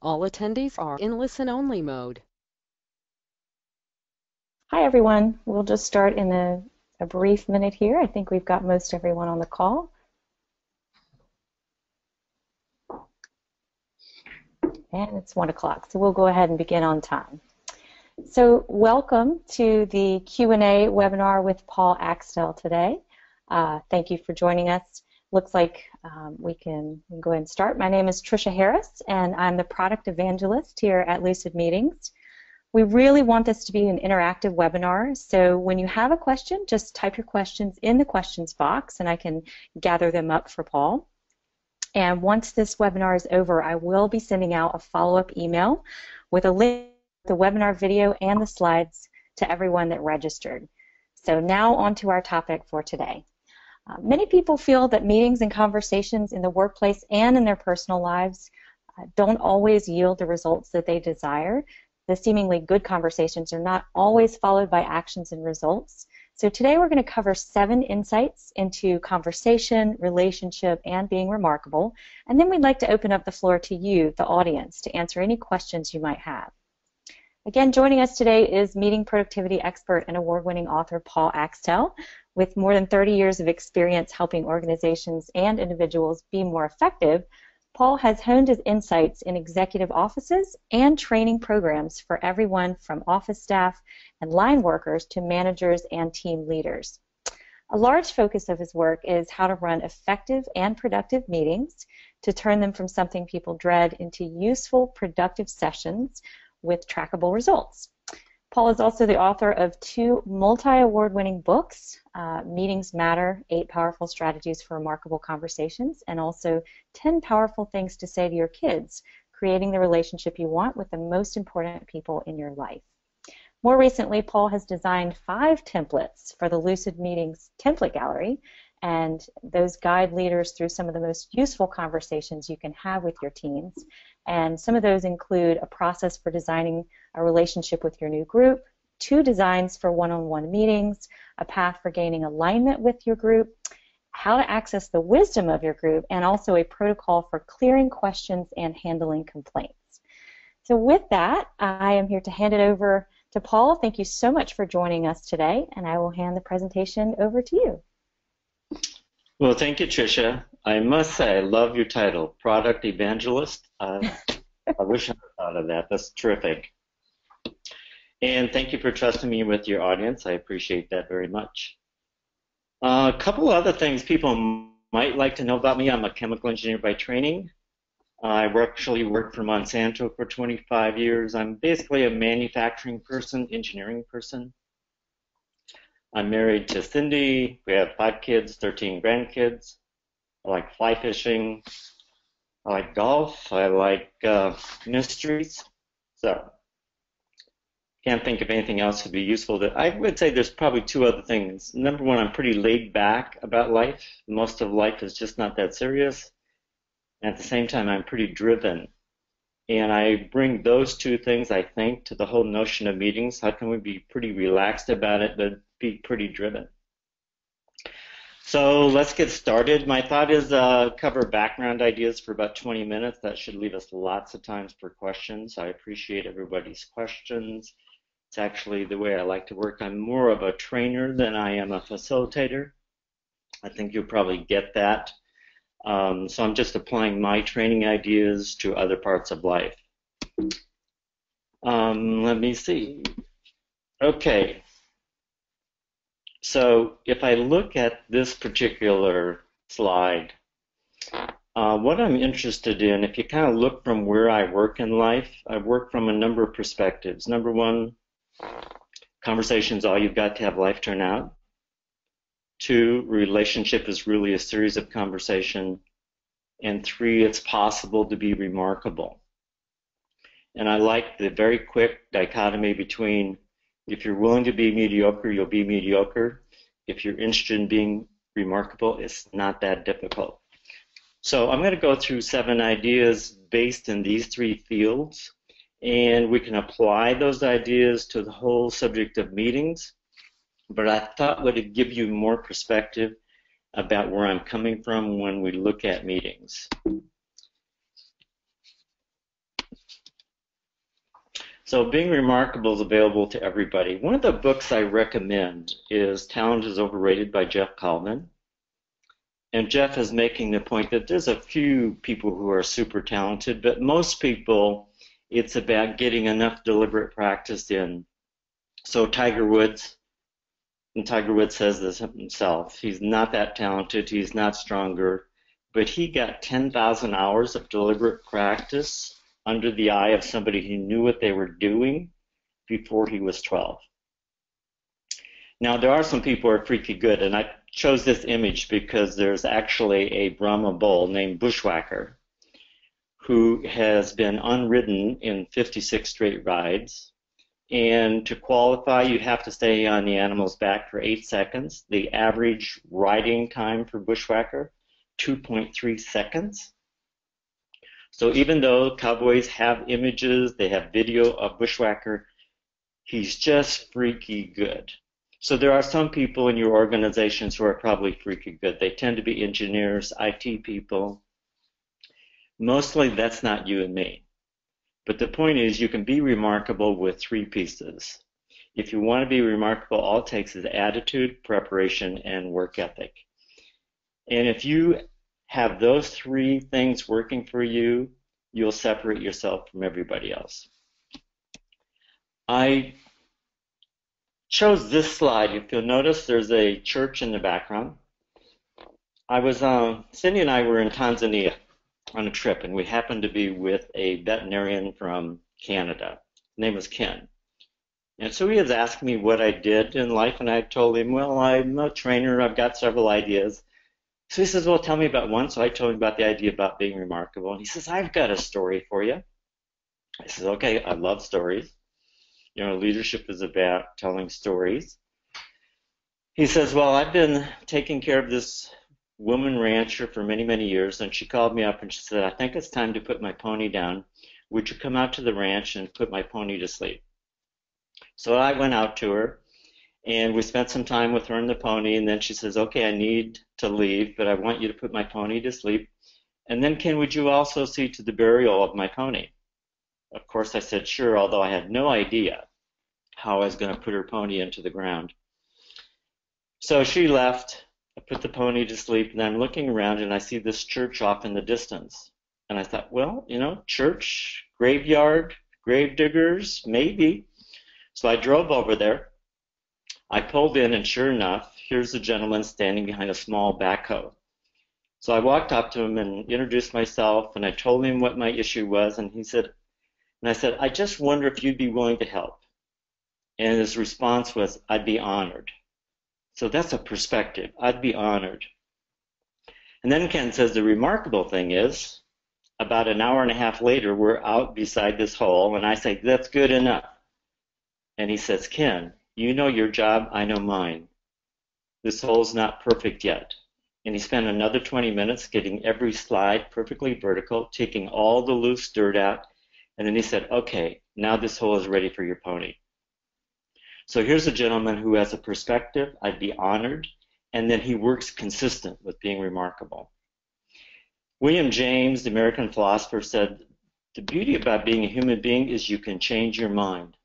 All attendees are in listen-only mode. Hi, everyone. We'll just start in a brief minute here. I think we've got most everyone on the call. And it's 1 o'clock, so we'll go ahead and begin on time. So welcome to the Q&A webinar with Paul Axtell today. Thank you for joining us. Looks like we can go ahead and start. My name is Tricia Harris, and I'm the product evangelist here at Lucid Meetings. We really want this to be an interactive webinar, so when you have a question, just type your questions in the questions box, and I can gather them up for Paul. And once this webinar is over, I will be sending out a follow-up email with a link to the webinar video and the slides to everyone that registered. So now on to our topic for today. Many people feel that meetings and conversations in the workplace and in their personal lives don't always yield the results that they desire. The seemingly good conversations are not always followed by actions and results. So today we're going to cover 7 insights into conversation, relationship, and being remarkable. And then we'd like to open up the floor to you, the audience, to answer any questions you might have. Again, joining us today is meeting productivity expert and award-winning author Paul Axtell. With more than 30 years of experience helping organizations and individuals be more effective, Paul has honed his insights in executive offices and training programs for everyone from office staff and line workers to managers and team leaders. A large focus of his work is how to run effective and productive meetings to turn them from something people dread into useful, productive sessions with trackable results. Paul is also the author of 2 multi-award-winning books, Meetings Matter, 8 Powerful Strategies for Remarkable Conversations, and also 10 Powerful Things to Say to Your Kids, Creating the Relationship You Want with the Most Important People in Your Life. More recently, Paul has designed 5 templates for the Lucid Meetings template gallery, and those guide leaders through some of the most useful conversations you can have with your teams. And some of those include a process for designing a relationship with your new group, 2 designs for one-on-one meetings, a path for gaining alignment with your group, how to access the wisdom of your group, and also a protocol for clearing questions and handling complaints. So with that, I am here to hand it over to Paul. Thank you so much for joining us today, and I will hand the presentation over to you. Well, thank you, Tricia. I must say, I love your title, Product Evangelist. I wish I had thought of that. That's terrific. And thank you for trusting me with your audience. I appreciate that very much. A couple other things people might like to know about me. I'm a chemical engineer by training. I actually worked for Monsanto for 25 years. I'm basically a manufacturing person, engineering person. I'm married to Cindy. We have 5 kids, 13 grandkids. I like fly fishing. I like golf. I like mysteries. So, can't think of anything else that would be useful. I would say there's probably 2 other things. Number 1, I'm pretty laid back about life. Most of life is just not that serious. And at the same time, I'm pretty driven. And I bring those 2 things, I think, to the whole notion of meetings. How can we be pretty relaxed about it, but be pretty driven? So let's get started. My thought is cover background ideas for about 20 minutes. That should leave us lots of time for questions. I appreciate everybody's questions. It's actually the way I like to work. I'm more of a trainer than I am a facilitator. I think you'll probably get that. So I'm just applying my training ideas to other parts of life. Let me see. Okay. So if I look at this particular slide, what I'm interested in, if you kind of look from where I work in life, I work from a number of perspectives. Number 1, conversation's all you've got to have life turn out. 2, relationship is really a series of conversation. And 3, it's possible to be remarkable. And I like the very quick dichotomy between if you're willing to be mediocre, you'll be mediocre. If you're interested in being remarkable, it's not that difficult. So I'm going to go through 7 ideas based in these 3 fields, and we can apply those ideas to the whole subject of meetings. But I thought would give you more perspective about where I'm coming from when we look at meetings. So being remarkable is available to everybody. One of the books I recommend is Talent is Overrated by Jeff Kalman. And Jeff is making the point that there's a few people who are super talented, but most people, it's about getting enough deliberate practice in. So Tiger Woods, and Tiger Woods says this himself, he's not that talented, he's not stronger, but he got 10,000 hours of deliberate practice under the eye of somebody who knew what they were doing before he was 12. Now, there are some people who are freaky good, and I chose this image because there's actually a Brahma bull named Bushwhacker who has been unridden in 56 straight rides. And to qualify, you have to stay on the animal's back for 8 seconds. The average riding time for Bushwhacker, 2.3 seconds. So even though cowboys have images, they have video of Bushwhacker, he's just freaky good. So there are some people in your organizations who are probably freaky good. They tend to be engineers, IT people. Mostly that's not you and me. But the point is you can be remarkable with 3 pieces. If you want to be remarkable, all it takes is attitude, preparation, and work ethic. And if you have those 3 things working for you, you'll separate yourself from everybody else. I chose this slide. If you'll notice, there's a church in the background. Cindy and I were in Tanzania on a trip, and we happened to be with a veterinarian from Canada. His name was Ken. And so he was asking me what I did in life, and I told him, well, I'm a trainer, I've got several ideas. So he says, well, tell me about one. So I told him about the idea about being remarkable. And he says, I've got a story for you. I said, okay, I love stories. You know, leadership is about telling stories. He says, well, I've been taking care of this woman rancher for many, many years, and she called me up and she said, I think it's time to put my pony down. Would you come out to the ranch and put my pony to sleep? So I went out to her, and we spent some time with her and the pony, and then she says, okay, I need to leave, but I want you to put my pony to sleep. And then, Ken, would you also see to the burial of my pony? Of course, I said, sure, although I had no idea how I was going to put her pony into the ground. So she left. I put the pony to sleep, and I'm looking around, and I see this church off in the distance. And I thought, well, you know, church, graveyard, grave diggers, maybe. So I drove over there. I pulled in, and sure enough, here's a gentleman standing behind a small backhoe. So I walked up to him and introduced myself, and I told him what my issue was, and I said, I just wonder if you'd be willing to help. And his response was, I'd be honored. So that's a perspective. I'd be honored. And then Ken says the remarkable thing is, about an hour and a half later, we're out beside this hole, and I say, that's good enough. And he says, Ken, you know your job, I know mine. This hole's not perfect yet. And he spent another 20 minutes getting every slide perfectly vertical, taking all the loose dirt out, and then he said, okay, now this hole is ready for your pony. So here's a gentleman who has a perspective, I'd be honored, and then he works consistent with being remarkable. William James, the American philosopher, said, the beauty about being a human being is you can change your mind.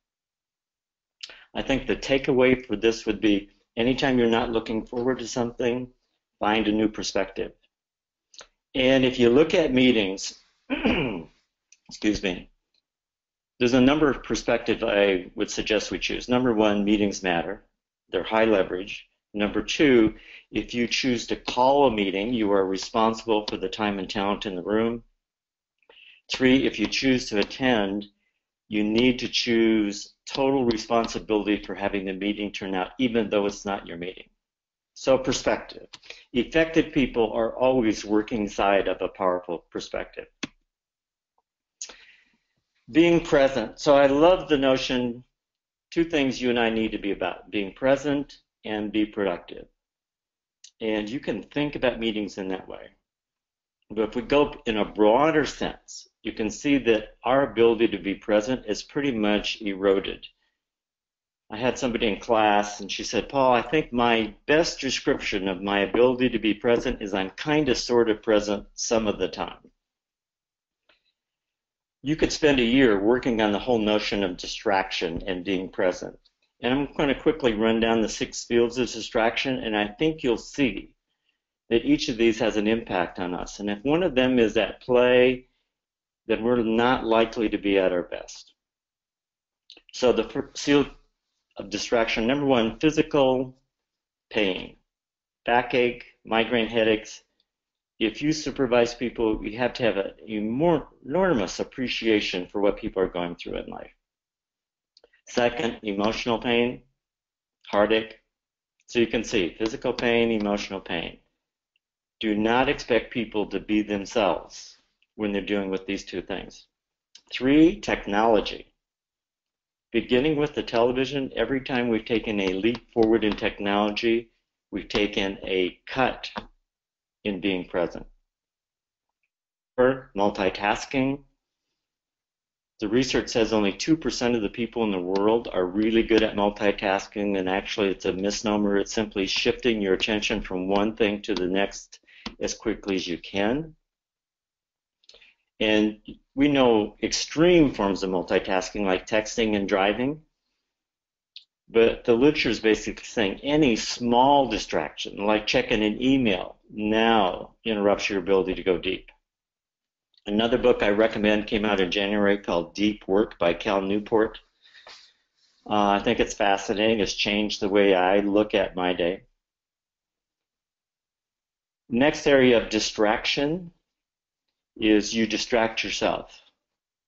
I think the takeaway for this would be, anytime you're not looking forward to something, find a new perspective. And if you look at meetings, excuse me, there's a number of perspectives I would suggest we choose. Number 1, meetings matter. They're high leverage. Number 2, if you choose to call a meeting, you are responsible for the time and talent in the room. 3, if you choose to attend, you need to choose total responsibility for having the meeting turn out, even though it's not your meeting. So perspective. Effective people are always working side of a powerful perspective. Being present. So I love the notion, 2 things you and I need to be about, being present and be productive. And you can think about meetings in that way. But if we go in a broader sense, you can see that our ability to be present is pretty much eroded. I had somebody in class, and she said, Paul, I think my best description of my ability to be present is I'm kind of sort of present some of the time. you could spend a year working on the whole notion of distraction and being present. And I'm going to quickly run down the 6 fields of distraction, and I think you'll see that each of these has an impact on us. And if one of them is at play, then we're not likely to be at our best. So the field of distraction, number 1, physical pain, backache, migraine headaches. If you supervise people, you have to have an enormous appreciation for what people are going through in life. Second, emotional pain, heartache. So you can see physical pain, emotional pain. Do not expect people to be themselves when they're dealing with these 2 things. 3, technology. Beginning with the television, every time we've taken a leap forward in technology, we've taken a cut in being present. 4, multitasking. The research says only 2% of the people in the world are really good at multitasking, and actually it's a misnomer. It's simply shifting your attention from one thing to the next as quickly as you can. And we know extreme forms of multitasking like texting and driving, but the literature is basically saying any small distraction, like checking an email, now interrupts your ability to go deep. Another book I recommend came out in January called Deep Work by Cal Newport. I think it's fascinating. It's changed the way I look at my day. Next area of distraction is you distract yourself.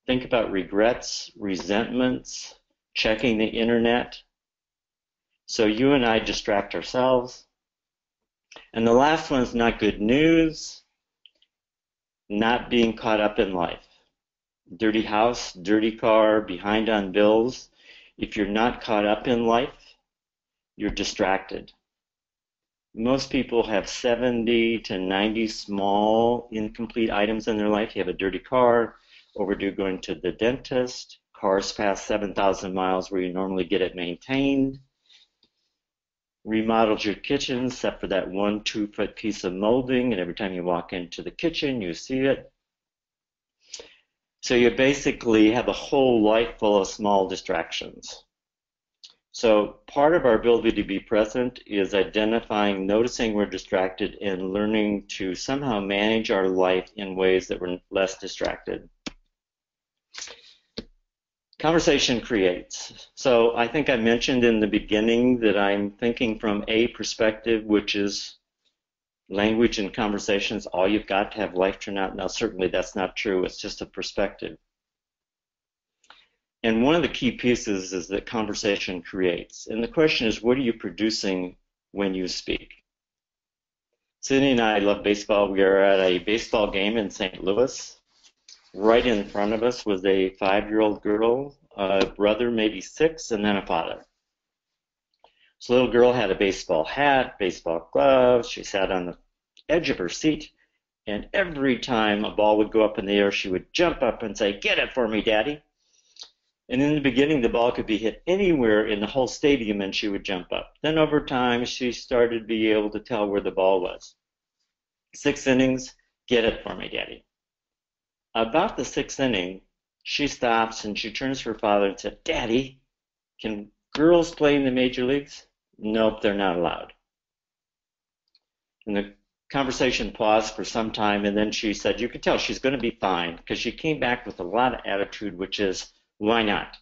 Think about regrets, resentments, checking the internet. So you and I distract ourselves. And the last one is not good news, not being caught up in life. Dirty house, dirty car, behind on bills. If you're not caught up in life, you're distracted. Most people have 70 to 90 small, incomplete items in their life. You have a dirty car, overdue going to the dentist, cars past 7,000 miles where you normally get it maintained, remodeled your kitchen except for that 1 2-foot piece of molding, and every time you walk into the kitchen, you see it. So you basically have a whole life full of small distractions. So part of our ability to be present is identifying, noticing we're distracted, and learning to somehow manage our life in ways that we're less distracted. Conversation creates. So I think I mentioned in the beginning that I'm thinking from a perspective, which is language and conversations, all you've got to have life turn out. Now, certainly that's not true. It's just a perspective. And one of the key pieces is that conversation creates. And the question is, what are you producing when you speak? Cindy and I love baseball. We are at a baseball game in St. Louis. Right in front of us was a 5-year-old girl, a brother, maybe 6, and then a father. So the little girl had a baseball hat, baseball gloves. She sat on the edge of her seat, and every time a ball would go up in the air, she would jump up and say, "Get it for me, Daddy." And in the beginning, the ball could be hit anywhere in the whole stadium, and she would jump up. Then over time, she started to be able to tell where the ball was. 6 innings, "Get it for me, Daddy." About the 6th inning, she stops and she turns to her father and said, "Daddy, can girls play in the major leagues?" "Nope, they're not allowed." And the conversation paused for some time, and then she said, you could tell she's going to be fine, because she came back with a lot of attitude, which is, "Why not?"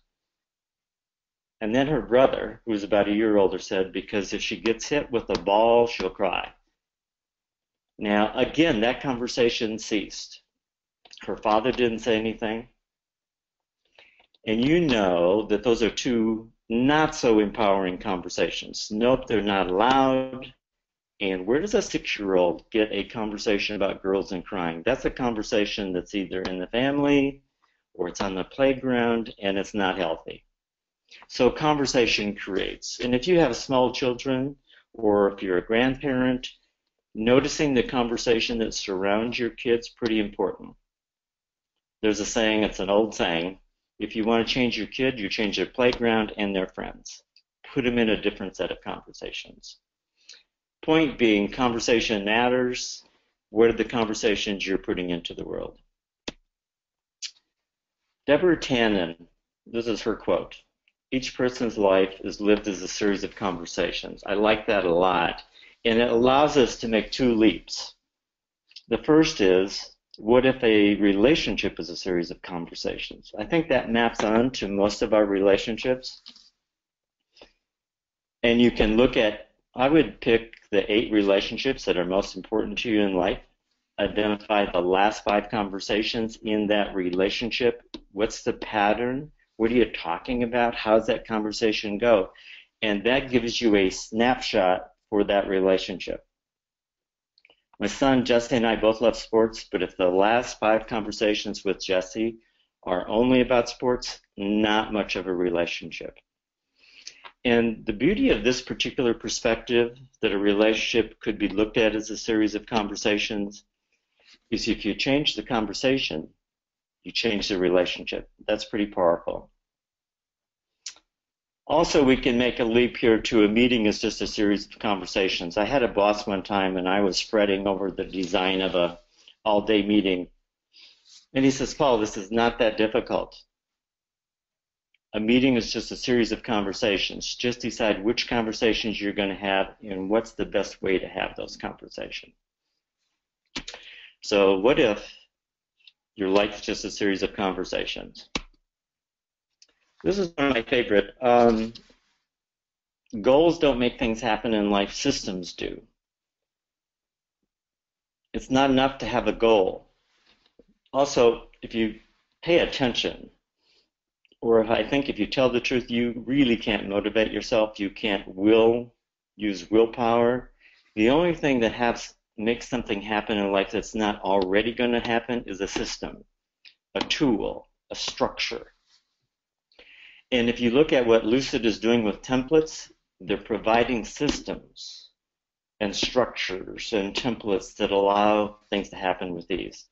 And then her brother, who was about a year older, said, "Because if she gets hit with a ball, she'll cry." Now, again, that conversation ceased. Her father didn't say anything. And you know that those are 2 not so empowering conversations. Nope, they're not allowed. And where does a 6-year-old get a conversation about girls and crying? That's a conversation that's either in the family or it's on the playground, and it's not healthy. So conversation creates. And if you have small children, or if you're a grandparent, noticing the conversation that surrounds your kids is pretty important. There's a saying, it's an old saying, if you want to change your kid, you change their playground and their friends. Put them in a different set of conversations. Point being, conversation matters. What are the conversations you're putting into the world? Deborah Tannen, this is her quote: "Each person's life is lived as a series of conversations." I like that a lot. And it allows us to make two leaps. The first is, what if a relationship is a series of conversations? I think that maps on to most of our relationships. And you can look at, I would pick the 8 relationships that are most important to you in life, identify the last 5 conversations in that relationship. What's the pattern? What are you talking about? How does that conversation go? And that gives you a snapshot for that relationship. My son Jesse and I both love sports, but if the last 5 conversations with Jesse are only about sports, not much of a relationship. And the beauty of this particular perspective, that a relationship could be looked at as a series of conversations, is if you change the conversation, you change the relationship. That's pretty powerful. Also, we can make a leap here to a meeting is just a series of conversations. I had a boss one time, and I was fretting over the design of a all-day meeting. And he says, "Paul, this is not that difficult. A meeting is just a series of conversations. Just decide which conversations you're going to have and what's the best way to have those conversations." So what if your life is just a series of conversations? This is one of my favorite. Goals don't make things happen in life, systems do. It's not enough to have a goal. Also, if you pay attention, or I think if you tell the truth, you really can't motivate yourself. You can't use willpower. The only thing that makes something happen in life that's not already going to happen is a system, a tool, a structure. And if you look at what Lucid is doing with templates, they're providing systems and structures and templates that allow things to happen with ease.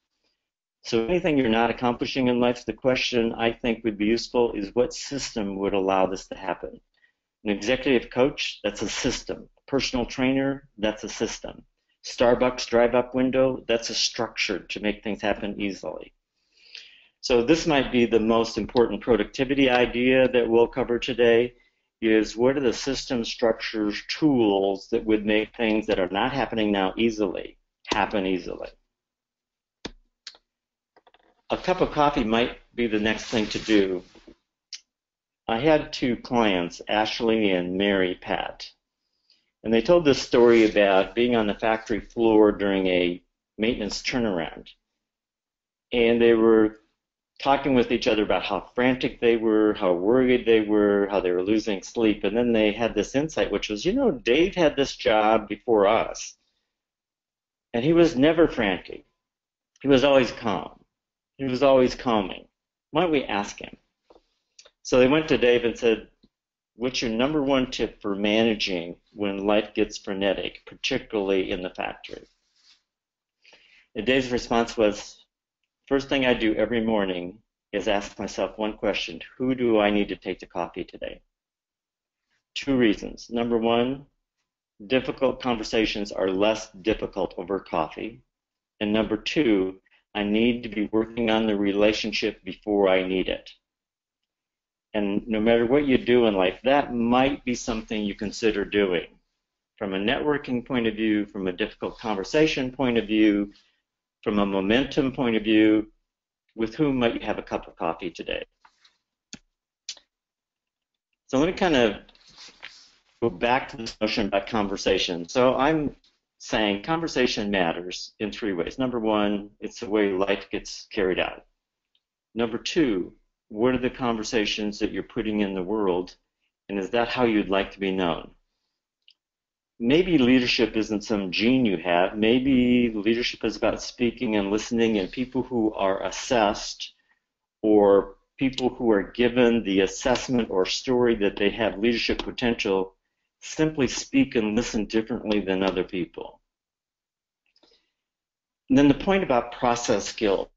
So anything you're not accomplishing in life, the question I think would be useful is, what system would allow this to happen? An executive coach, that's a system. Personal trainer, that's a system. Starbucks drive-up window, that's a structure to make things happen easily. So this might be the most important productivity idea that we'll cover today, is what are the system structures, tools that would make things that are not happening now easily, happen easily. A cup of coffee might be the next thing to do. I had 2 clients, Ashley and Mary Pat, and they told this story about being on the factory floor during a maintenance turnaround. And they were talking with each other about how frantic they were, how worried they were, how they were losing sleep. And then they had this insight, which was, Dave had this job before us, and he was never frantic. He was always calm. He was always calming. Why don't we ask him? So they went to Dave and said, "What's your number 1 tip for managing when life gets frenetic, particularly in the factory?" And Dave's response was, "First thing I do every morning is ask myself one question: who do I need to take to coffee today?" 2 reasons. Number 1, difficult conversations are less difficult over coffee. And number 2, I need to be working on the relationship before I need it. And no matter what you do in life, that might be something you consider doing. From a networking point of view, from a difficult conversation point of view, from a momentum point of view, with whom might you have a cup of coffee today? So let me kind of go back to this notion about conversation. So I'm saying conversation matters in 3 ways. Number 1, it's the way life gets carried out. Number 2, what are the conversations that you're putting in the world, and is that how you'd like to be known? Maybe leadership isn't some gene you have. Maybe leadership is about speaking and listening, and people who are assessed, or people who are given the assessment or story that they have leadership potential, simply speak and listen differently than other people. And then the point about process skill.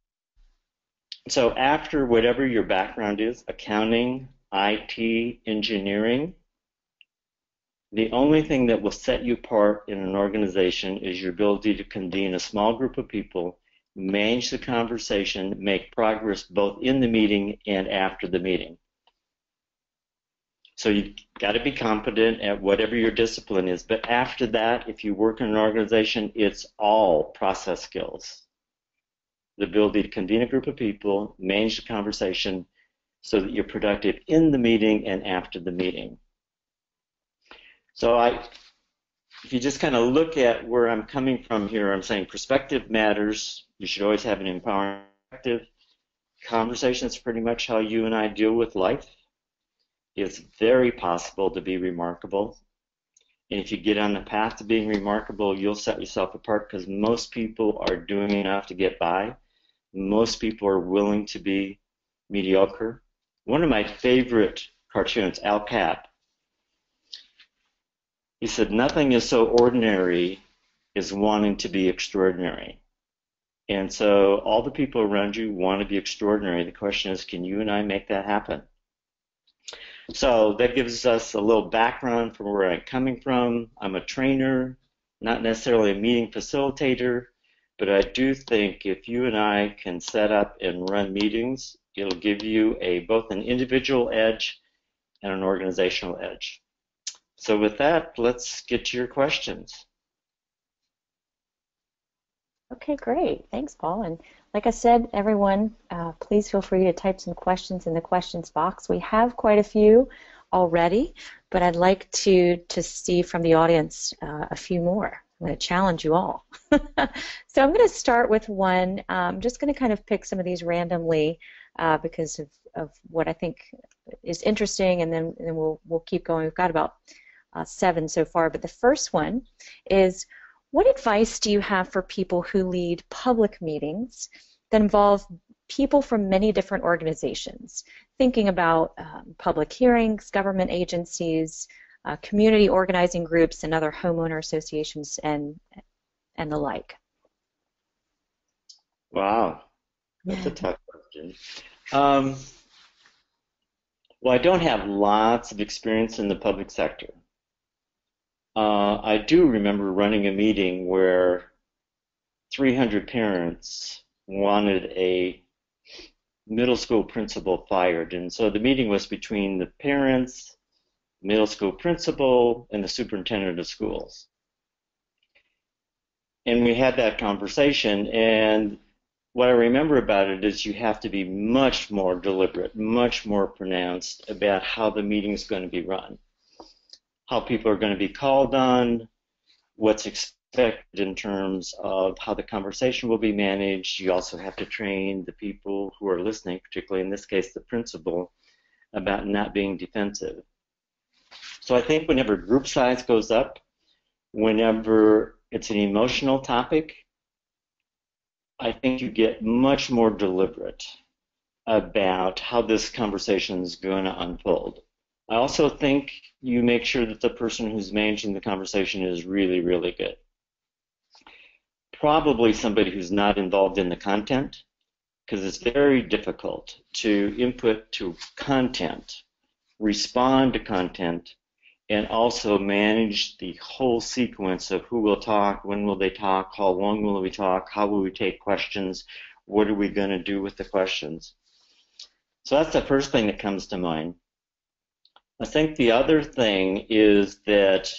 So after whatever your background is, accounting, IT, engineering, the only thing that will set you apart in an organization is your ability to convene a small group of people, manage the conversation, make progress both in the meeting and after the meeting. So you got to be competent at whatever your discipline is. But after that, if you work in an organization, it's all process skills. The ability to convene a group of people, manage the conversation so that you're productive in the meeting and after the meeting. So if you just kind of look at where I'm coming from here, I'm saying perspective matters. You should always have an empowering perspective. Conversation is pretty much how you and I deal with life. It's very possible to be remarkable. And if you get on the path to being remarkable, you'll set yourself apart because most people are doing enough to get by. Most people are willing to be mediocre. One of my favorite cartoons, Al Cap, he said, nothing is so ordinary as wanting to be extraordinary. And so all the people around you want to be extraordinary. The question is, can you and I make that happen? So that gives us a little background from where I'm coming from. I'm a trainer, not necessarily a meeting facilitator, but I do think if you and I can set up and run meetings, it'll give you both an individual edge and an organizational edge. So with that, let's get to your questions. Okay, great. Thanks, Paul. And like I said, everyone, please feel free to type some questions in the questions box. We have quite a few already, but I'd like to see from the audience a few more. I'm going to challenge you all. So I'm going to start with one. I'm just going to kind of pick some of these randomly because of what I think is interesting, and then we'll keep going. We've got about 7 so far, but the first one is, what advice do you have for people who lead public meetings that involve people from many different organizations, thinking about public hearings, government agencies, community organizing groups, and other homeowner associations, and the like? Wow, that's a tough question. Well, I don't have lots of experience in the public sector. I do remember running a meeting where 300 parents wanted a middle school principal fired, and so the meeting was between the parents, middle school principal, and the superintendent of schools. And we had that conversation, and what I remember about it is you have to be much more deliberate, much more pronounced about how the meeting is going to be run, how people are going to be called on, what's expected in terms of how the conversation will be managed. You also have to train the people who are listening, particularly in this case the principal, about not being defensive. So I think whenever group size goes up, whenever it's an emotional topic, I think you get much more deliberate about how this conversation is going to unfold. I also think you make sure that the person who's managing the conversation is really, really good. Probably somebody who's not involved in the content, because it's very difficult to input to content, respond to content, and also manage the whole sequence of who will talk, when will they talk, how long will we talk, how will we take questions, what are we going to do with the questions. So that's the first thing that comes to mind. I think the other thing is that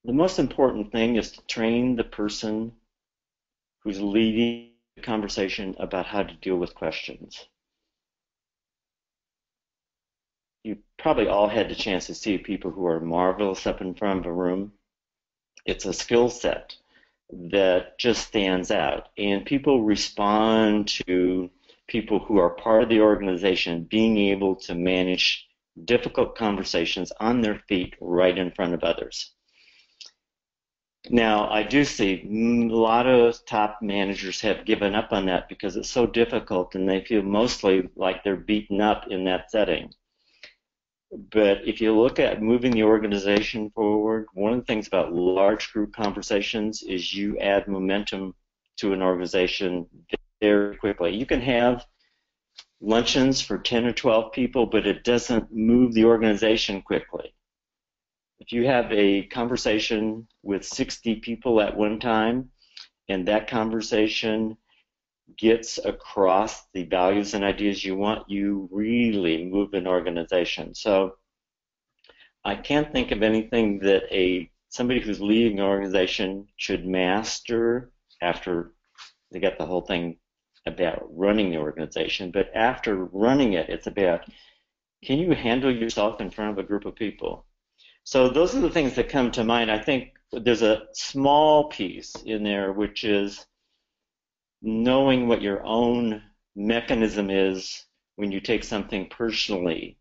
the most important thing is to train the person who's leading the conversation about how to deal with questions. You probably all had the chance to see people who are marvelous up in front of a room. It's a skill set that just stands out, and people respond to people who are part of the organization being able to manage difficult conversations on their feet right in front of others. Now, I do see a lot of top managers have given up on that because it's so difficult and they feel mostly like they're beaten up in that setting. But if you look at moving the organization forward, one of the things about large group conversations is you add momentum to an organization very quickly. You can have luncheons for 10 or 12 people, but it doesn't move the organization quickly. If you have a conversation with 60 people at one time and that conversation gets across the values and ideas you want, you really move an organization. So I can't think of anything that somebody who's leading an organization should master after they get the whole thing about running the organization. But after running it, it's about, can you handle yourself in front of a group of people? So those are the things that come to mind. I think there's a small piece in there, which is knowing what your own mechanism is when you take something personally,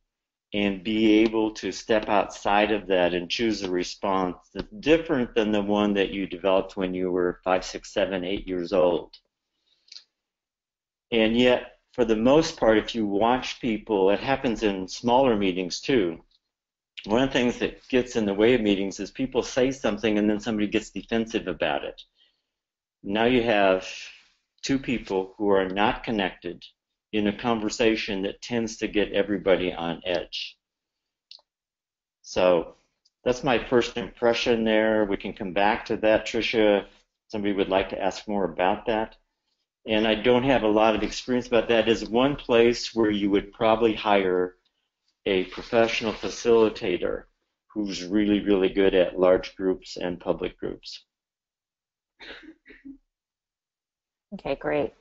and be able to step outside of that and choose a response that's different than the one that you developed when you were 5, 6, 7, 8 years old. And yet, for the most part, if you watch people, it happens in smaller meetings too. One of the things that gets in the way of meetings is people say something and then somebody gets defensive about it. Now you have two people who are not connected in a conversation that tends to get everybody on edge. So that's my first impression there. We can come back to that, Tricia, if somebody would like to ask more about that. And I don't have a lot of experience about that. Is one place where you would probably hire a professional facilitator who's really, really good at large groups and public groups. Okay, great.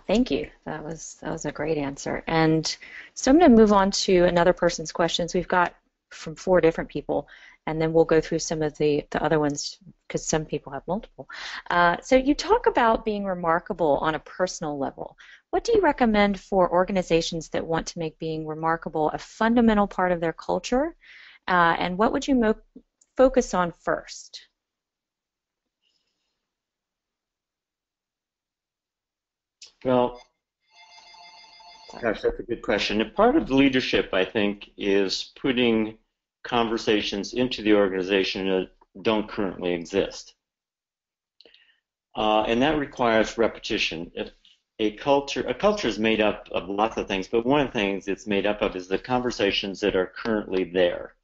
Thank you. That was a great answer. And so I'm going to move on to another person's questions. We've got from 4 different people, and then we'll go through some of the other ones because some people have multiple. So you talk about being remarkable on a personal level. What do you recommend for organizations that want to make being remarkable a fundamental part of their culture? And what would you focus on first? Well, gosh, that's a good question. And part of leadership, I think, is putting conversations into the organization that don't currently exist. And that requires repetition. If a culture is made up of lots of things, but one of the things it's made up of is the conversations that are currently there.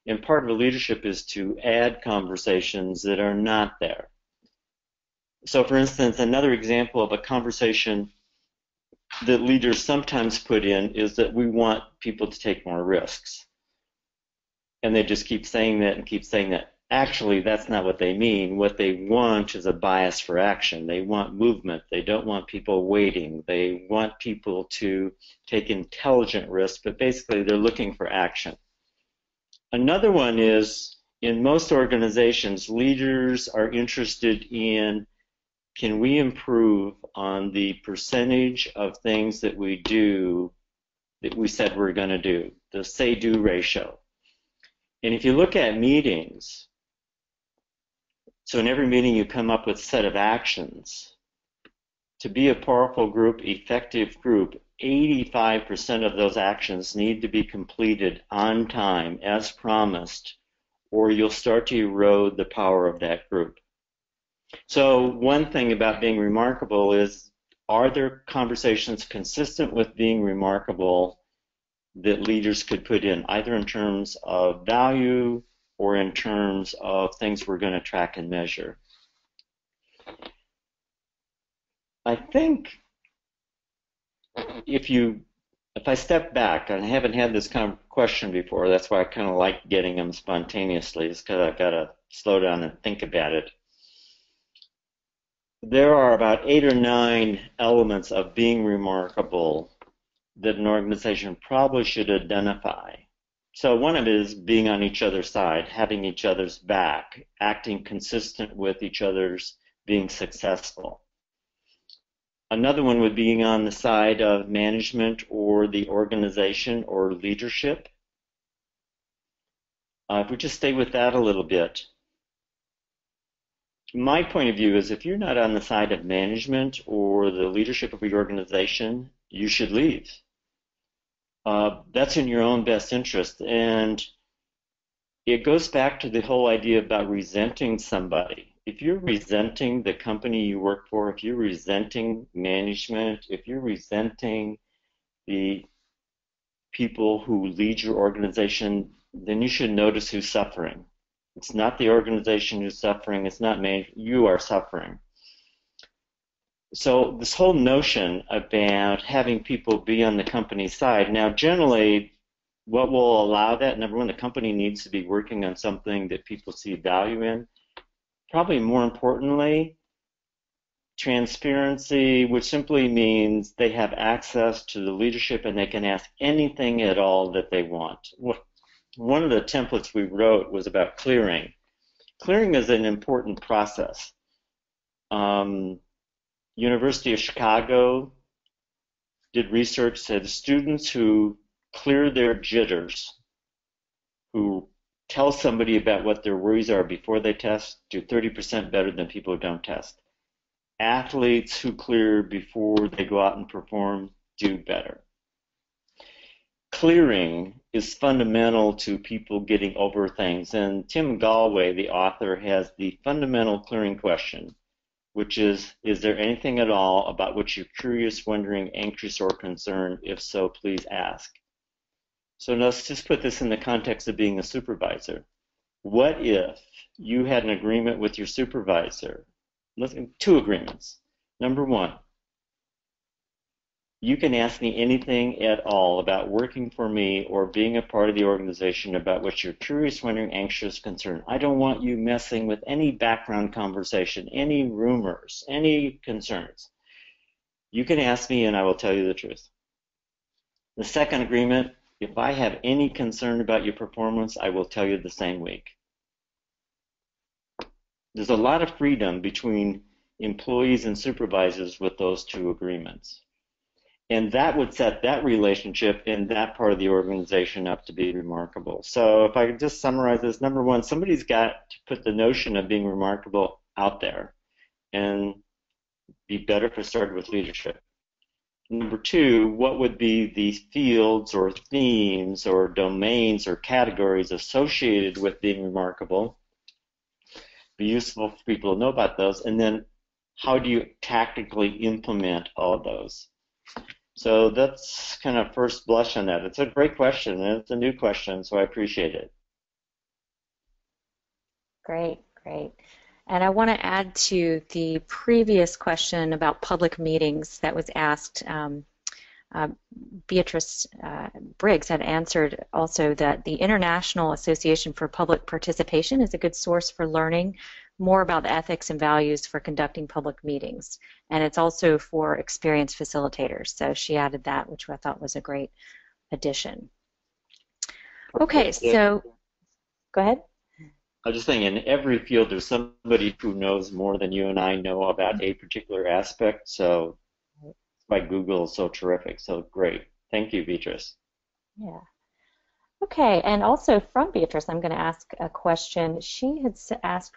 And part of the leadership is to add conversations that are not there. So, for instance, another example of a conversation that leaders sometimes put in is that we want people to take more risks. And they just keep saying that and keep saying that. Actually, that's not what they mean. What they want is a bias for action. They want movement. They don't want people waiting. They want people to take intelligent risks, but basically they're looking for action. Another one is, in most organizations, leaders are interested in, can we improve on the percentage of things that we do that we said we're going to do, the say-do ratio. And if you look at meetings, so in every meeting you come up with a set of actions. To be a powerful group, effective group, 85% of those actions need to be completed on time, as promised, or you'll start to erode the power of that group. So one thing about being remarkable is, are there conversations consistent with being remarkable that leaders could put in, either in terms of value or in terms of things we're going to track and measure? I think if I step back, and I haven't had this kind of question before, that's why I kind of like getting them spontaneously, is because I've got to slow down and think about it. There are about 8 or 9 elements of being remarkable that an organization probably should identify. So one of it is being on each other's side, having each other's back, acting consistent with each other's being successful. Another one would be being on the side of management or the organization or leadership. If we just stay with that a little bit, my point of view is, if you're not on the side of management or the leadership of your organization, you should leave. That's in your own best interest. And it goes back to the whole idea about resenting somebody. If you're resenting the company you work for, if you're resenting management, if you're resenting the people who lead your organization, then you should notice who's suffering. It's not the organization who's suffering. It's not management. You are suffering. So this whole notion about having people be on the company side, now generally what will allow that, number one, the company needs to be working on something that people see value in. Probably more importantly, transparency, which simply means they have access to the leadership and they can ask anything at all that they want. One of the templates we wrote was about clearing. Clearing is an important process. University of Chicago did research, said students who clear their jitters, who tell somebody about what their worries are before they test, do 30% better than people who don't test. Athletes who clear before they go out and perform do better. Clearing is fundamental to people getting over things. And Tim Galway, the author, has the fundamental clearing question, which is there anything at all about which you're curious, wondering, anxious, or concerned? If so, please ask. So let's just put this in the context of being a supervisor. What if you had an agreement with your supervisor? Two agreements. Number one, you can ask me anything at all about working for me or being a part of the organization about what you're curious, wondering, anxious, concerned. I don't want you messing with any background conversation, any rumors, any concerns. You can ask me and I will tell you the truth. The second agreement, if I have any concern about your performance, I will tell you the same week. There's a lot of freedom between employees and supervisors with those two agreements. And that would set that relationship in that part of the organization up to be remarkable. So if I could just summarize this, number one, somebody's got to put the notion of being remarkable out there and be better if it started with leadership. Number two, what would be the fields or themes or domains or categories associated with being remarkable? Be useful for people to know about those. And then how do you tactically implement all of those? So that's kind of first blush on that. It's a great question, and it's a new question, so I appreciate it. Great, great. And I want to add to the previous question about public meetings that was asked. Beatrice Briggs had answered also that the International Association for Public Participation is a good source for learning more about the ethics and values for conducting public meetings. And it's also for experienced facilitators. So she added that, which I thought was a great addition. Okay, so go ahead. I was just saying, in every field, there's somebody who knows more than you and I know about a particular aspect. So that's why Google is so terrific. So great. Thank you, Beatrice. Yeah. Okay, and also from Beatrice, I'm going to ask a question. She had asked,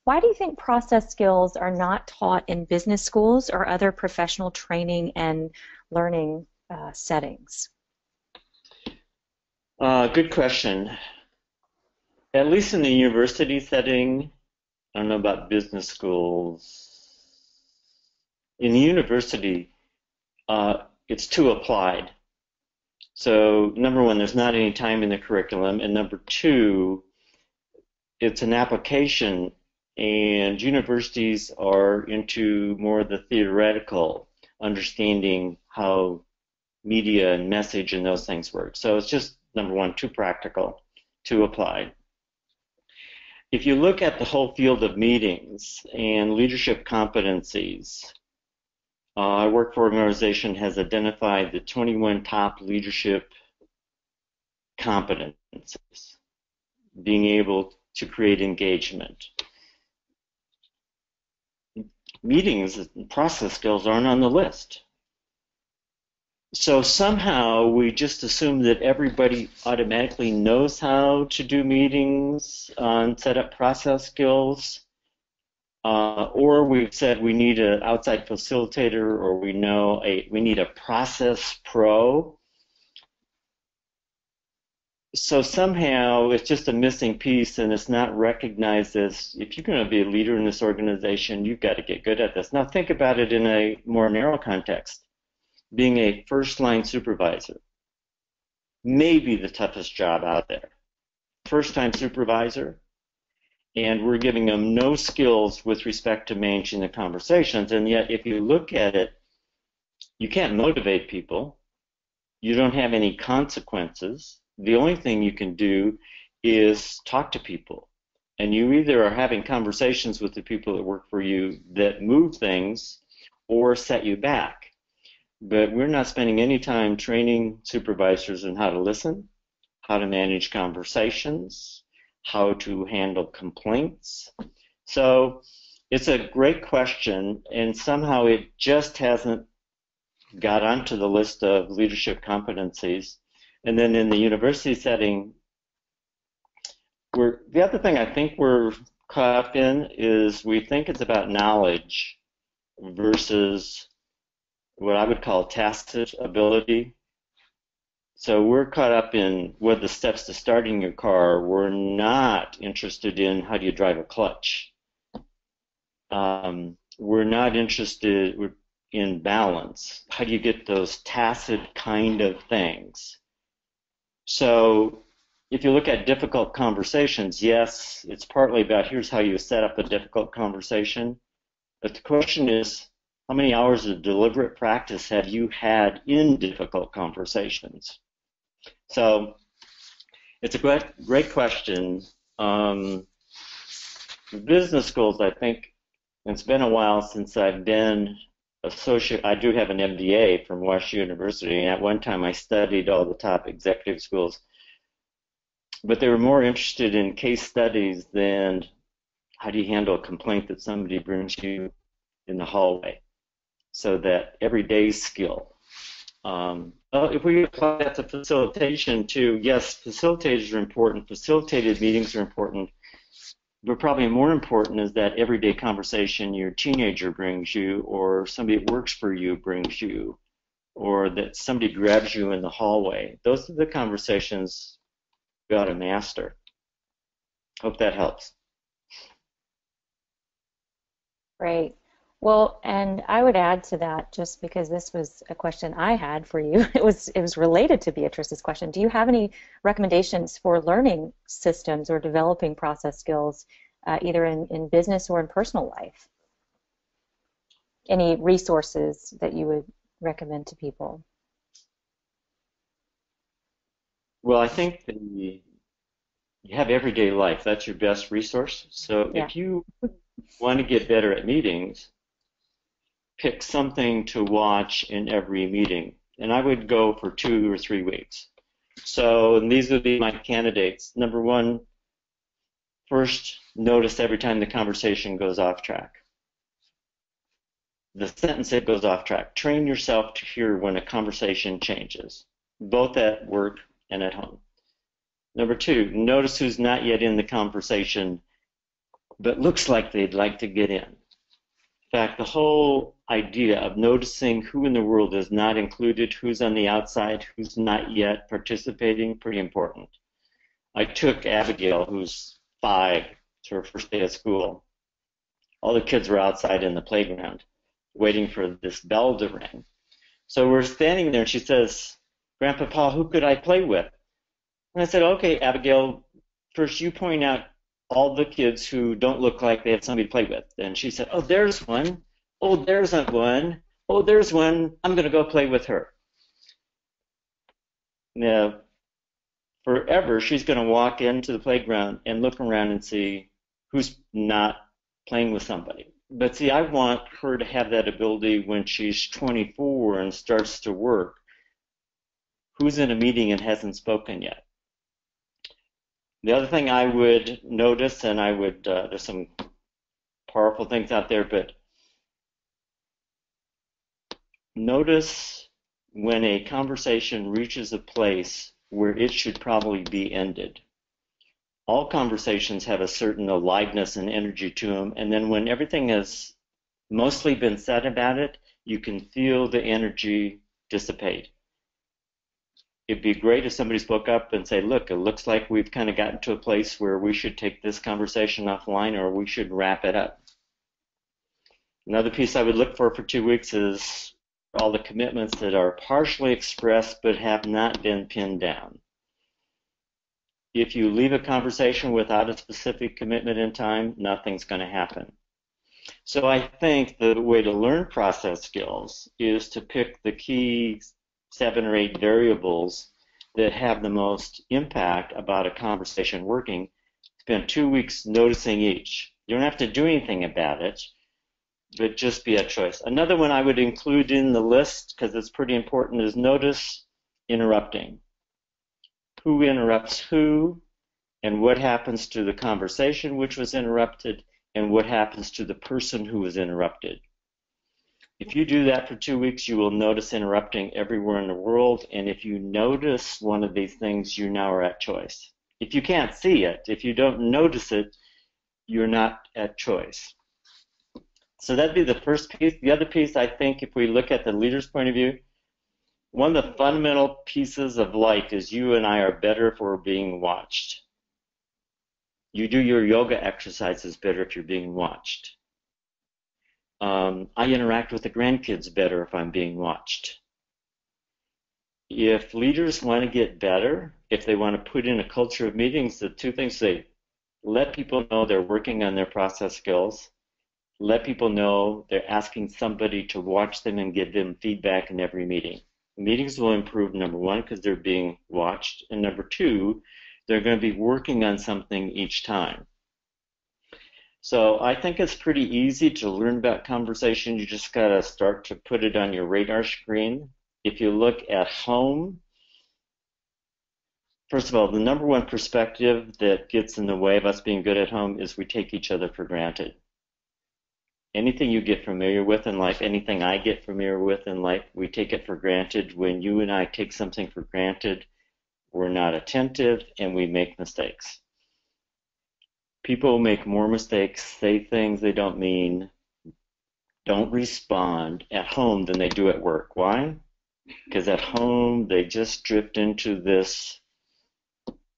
why do you think process skills are not taught in business schools or other professional training and learning settings? Good question. At least in the university setting, I don't know about business schools. In the university, it's too applied. So number one, there's not any time in the curriculum, and number two, it's an application, and universities are into more of the theoretical, understanding how media and message and those things work. So it's just, number one, too practical, too applied. If you look at the whole field of meetings and leadership competencies, I work for an organization has identified the 21 top leadership competencies, being able to create engagement. Meetings and process skills aren't on the list. So somehow we just assume that everybody automatically knows how to do meetings and set up process skills, or we've said we need an outside facilitator, or we need a process pro. So somehow it's just a missing piece, and it's not recognized as, if you're going to be a leader in this organization, you've got to get good at this. Now think about it in a more narrow context. Being a first-line supervisor may be the toughest job out there. First-time supervisor, and we're giving them no skills with respect to managing the conversations. And yet, if you look at it, you can't motivate people. You don't have any consequences. The only thing you can do is talk to people. And you either are having conversations with the people that work for you that move things or set you back. But we're not spending any time training supervisors on how to listen, how to manage conversations, how to handle complaints. So it's a great question, and somehow it just hasn't got onto the list of leadership competencies. And then in the university setting, the other thing I think we're caught up in is we think it's about knowledge versus what I would call tacit ability. So we're caught up in what are the steps to starting your car. We're not interested in how do you drive a clutch. We're not interested in balance. How do you get those tacit kind of things? So if you look at difficult conversations, yes, it's partly about here's how you set up a difficult conversation. But the question is, how many hours of deliberate practice have you had in difficult conversations? So it's a great question. Business schools, I think, it's been a while since I've been associate. I do have an MBA from Washington University, and at one time I studied all the top executive schools. But they were more interested in case studies than how do you handle a complaint that somebody brings you in the hallway. So that everyday skill. If we apply that to facilitation too, yes, facilitators are important. Facilitated meetings are important. But probably more important is that everyday conversation your teenager brings you, or somebody that works for you brings you, or that somebody grabs you in the hallway. Those are the conversations we ought to master. Hope that helps. Great. Well, and I would add to that, just because this was a question I had for you. It was related to Beatrice's question. Do you have any recommendations for learning systems or developing process skills, either in business or in personal life? Any resources that you would recommend to people? Well, I think you have everyday life. That's your best resource. So Yeah. if you want to get better at meetings, pick something to watch in every meeting. And I would go for 2 or 3 weeks. So and these would be my candidates. Number one, first, notice every time the conversation goes off track. The sentence that goes off track. Train yourself to hear when a conversation changes, both at work and at home. Number two, notice who's not yet in the conversation, but looks like they'd like to get in. In fact, the whole idea of noticing who in the world is not included, who's on the outside, who's not yet participating, pretty important. I took Abigail, who's 5, to her first day of school. All the kids were outside in the playground waiting for this bell to ring. So we're standing there, and she says, "Grandpa Paul, who could I play with?" And I said, "Okay, Abigail, first you point out all the kids who don't look like they have somebody to play with." And she said, "Oh, there's one. Oh, there's one. Oh, there's one. I'm going to go play with her." Now, forever, she's going to walk into the playground and look around and see who's not playing with somebody. But see, I want her to have that ability when she's 24 and starts to work. Who's in a meeting and hasn't spoken yet? The other thing I would notice, and I would, there's some powerful things out there, but notice when a conversation reaches a place where it should probably be ended. All conversations have a certain aliveness and energy to them, and then when everything has mostly been said about it, you can feel the energy dissipate. It'd be great if somebody spoke up and say, "Look, it looks like we've kind of gotten to a place where we should take this conversation offline, or we should wrap it up." Another piece I would look for 2 weeks is all the commitments that are partially expressed but have not been pinned down. If you leave a conversation without a specific commitment in time, nothing's going to happen. So I think the way to learn process skills is to pick the key 7 or 8 variables that have the most impact about a conversation working. Spend 2 weeks noticing each. You don't have to do anything about it, but just be a choice. Another one I would include in the list, because it's pretty important, is notice interrupting. Who interrupts who, and what happens to the conversation which was interrupted, and what happens to the person who was interrupted. If you do that for 2 weeks, you will notice interrupting everywhere in the world, and if you notice one of these things, you now are at choice. If you can't see it, if you don't notice it, you're not at choice. So that'd be the first piece. The other piece, I think, if we look at the leader's point of view, one of the fundamental pieces of life is you and I are better if we're being watched. You do your yoga exercises better if you're being watched. I interact with the grandkids better if I'm being watched. If leaders want to get better, if they want to put in a culture of meetings, the 2 things they let people know they're working on their process skills, let people know they're asking somebody to watch them and give them feedback in every meeting. Meetings will improve, number 1, because they're being watched, and number 2, they're going to be working on something each time. So I think it's pretty easy to learn about conversation. You just got to start to put it on your radar screen. If you look at home, first of all, the number 1 perspective that gets in the way of us being good at home is we take each other for granted. Anything you get familiar with in life, anything I get familiar with in life, we take it for granted. When you and I take something for granted, we're not attentive and we make mistakes. People make more mistakes, say things they don't mean, don't respond at home than they do at work. Why? Because at home they just drift into this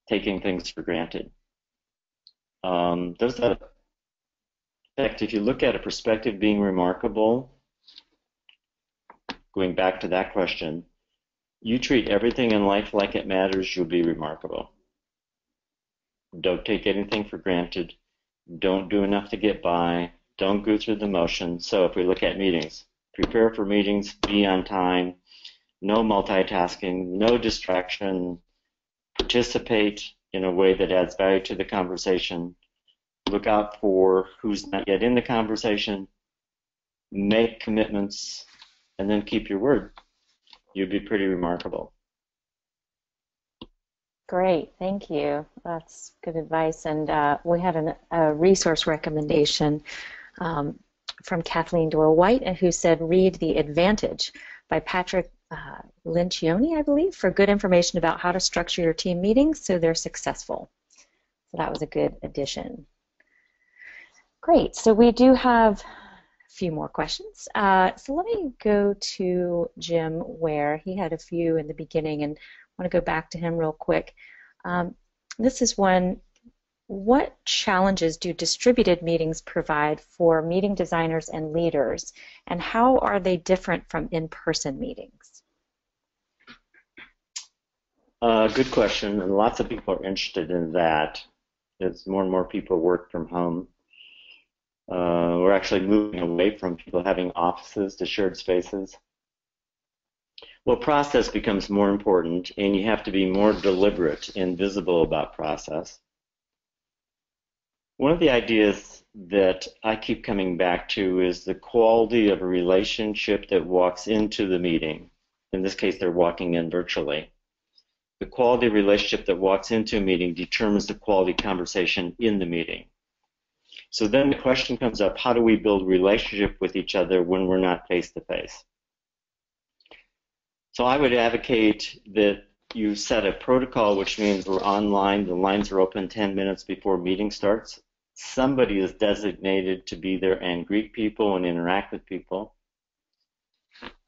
taking things for granted. There's a In fact, if you look at a perspective being remarkable, going back to that question, you treat everything in life like it matters, you'll be remarkable. Don't take anything for granted. Don't do enough to get by. Don't go through the motions. So if we look at meetings, prepare for meetings, be on time, no multitasking, no distraction, participate in a way that adds value to the conversation. Look out for who's not yet in the conversation, make commitments, and then keep your word. You'd be pretty remarkable. Great, thank you. That's good advice. And we had a resource recommendation from Kathleen Doyle-White, who said, read The Advantage by Patrick Lencioni, I believe, for good information about how to structure your team meetings so they're successful. So that was a good addition. Great, so we do have a few more questions. So let me go to Jim, where he had a few in the beginning, and I want to go back to him real quick. This is one: what challenges do distributed meetings provide for meeting designers and leaders, and how are they different from in-person meetings? Good question, and lots of people are interested in that as more and more people work from home. We're actually moving away from people having offices to shared spaces. Well, process becomes more important, and you have to be more deliberate and visible about process. One of the ideas that I keep coming back to is the quality of a relationship that walks into the meeting. In this case, they're walking in virtually. The quality of relationship that walks into a meeting determines the quality of conversation in the meeting. So then the question comes up, how do we build relationship with each other when we're not face-to-face? So I would advocate that you set a protocol, which means we're online, the lines are open 10 minutes before meeting starts. Somebody is designated to be there and greet people and interact with people.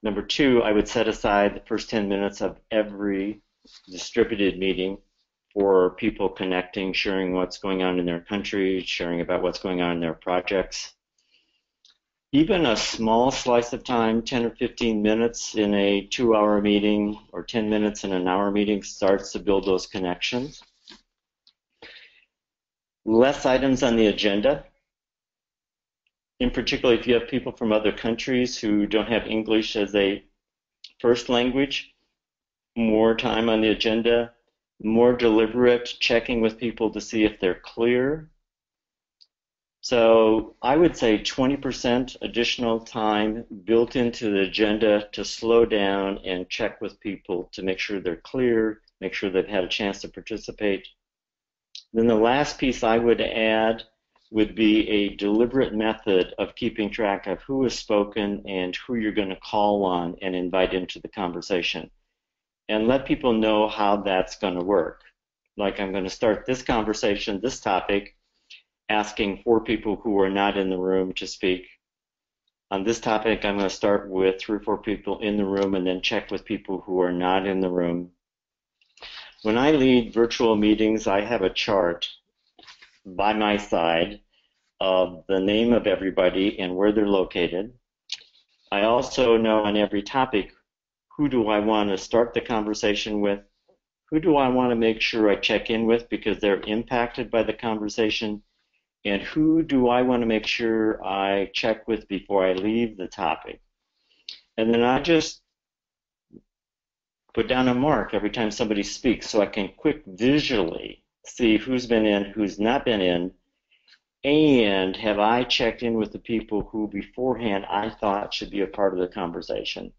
Number 2, I would set aside the first 10 minutes of every distributed meeting for people connecting, sharing what's going on in their country, sharing about what's going on in their projects. Even a small slice of time, 10 or 15 minutes in a 2-hour meeting or 10 minutes in an hour meeting, starts to build those connections. less items on the agenda. In particular, if you have people from other countries who don't have English as a first language, more time on the agenda, more deliberate checking with people to see if they're clear. So I would say 20% additional time built into the agenda to slow down and check with people to make sure they're clear, make sure they've had a chance to participate. Then the last piece I would add would be a deliberate method of keeping track of who has spoken and who you're going to call on and invite into the conversation. And let people know how that's going to work. Like, I'm going to start this conversation, this topic, asking 4 people who are not in the room to speak. On this topic, I'm going to start with 3 or 4 people in the room and then check with people who are not in the room. When I lead virtual meetings, I have a chart by my side of the name of everybody and where they're located. I also know on every topic, who do I want to start the conversation with? Who do I want to make sure I check in with because they're impacted by the conversation? And who do I want to make sure I check with before I leave the topic? And then I just put down a mark every time somebody speaks so I can quick visually see who's been in, who's not been in, and have I checked in with the people who beforehand I thought should be a part of the conversation.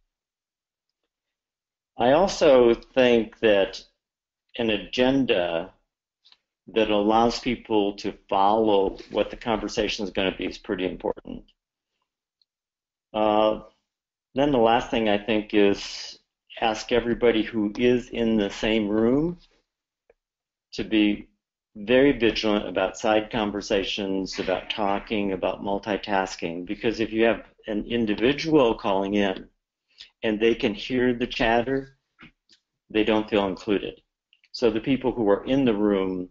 I also think that an agenda that allows people to follow what the conversation is going to be is pretty important. Then the last thing I think is ask everybody who is in the same room to be very vigilant about side conversations, about talking, about multitasking, because if you have an individual calling in and they can hear the chatter, they don't feel included. So the people who are in the room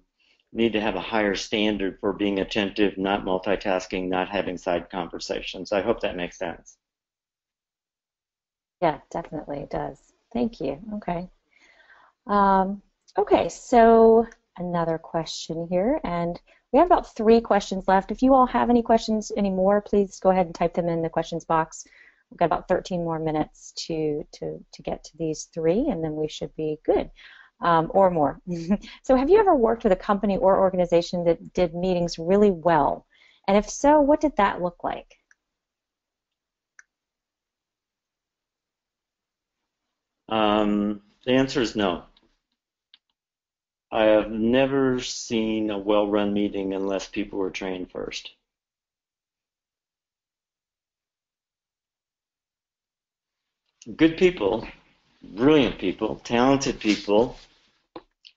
need to have a higher standard for being attentive, not multitasking, not having side conversations. I hope that makes sense. Yeah, definitely it does. Thank you. Okay. Okay, so another question here, and we have about 3 questions left. If you all have any questions anymore, please go ahead and type them in the questions box. We've got about 13 more minutes to get to these 3, and then we should be good, or more. So have you ever worked with a company or organization that did meetings really well? And if so, what did that look like? The answer is no. I have never seen a well-run meeting unless people were trained first. Good people, brilliant people, talented people,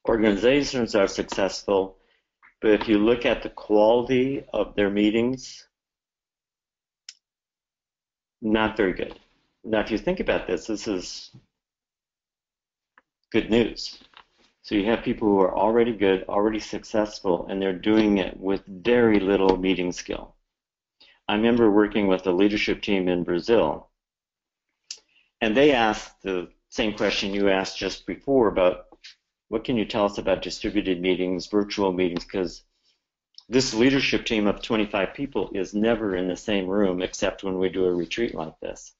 organizations are successful, but if you look at the quality of their meetings, not very good. Now, if you think about this, this is good news. So you have people who are already good, already successful, and they're doing it with very little meeting skill. I remember working with a leadership team in Brazil, and they asked the same question you asked just before about what can you tell us about distributed meetings, virtual meetings, because this leadership team of 25 people is never in the same room except when we do a retreat like this.